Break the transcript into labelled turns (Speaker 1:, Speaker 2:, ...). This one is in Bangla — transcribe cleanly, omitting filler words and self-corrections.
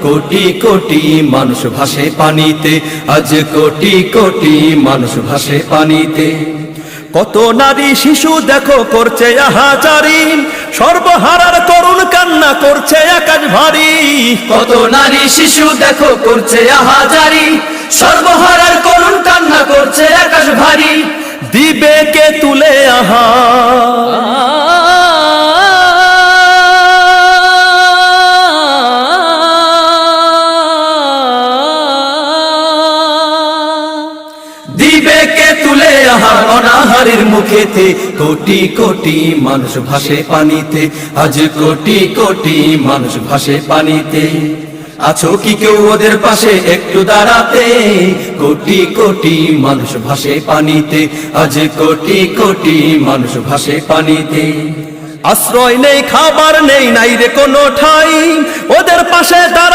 Speaker 1: কোটি কোটি মানুষ ভাসে পানিতে, আজ কোটি কোটি মানুষ ভাসে পানিতে। কত নারী শিশু দেখো করছে আহাজারি, সর্বহারার করুণ কান্না করছে আকাশ ভারী।
Speaker 2: কত নারী শিশু দেখো করছে আহাজারি, সর্বহারার করুণ কান্না করছে আকাশ ভারী।
Speaker 1: দিবে কে তুলে আহা,
Speaker 2: দিবে কে তুলে আহার
Speaker 1: অনাহারের মুখেতে। কোটি কোটি মানুষ ভাসে পানিতে, আজ কোটি কোটি মানুষ ভাসে পানিতে। আছো কি কেউ ওদের পাশে একটু দাঁড়াতে? কোটি কোটি মানুষ ভাসে পানিতে, আজ কোটি কোটি মানুষ ভাসে পানিতে। আশ্রয় নেই, খাবার নেই, নাই রে কোনো ঠাই, ওদের পাশে দাঁড়া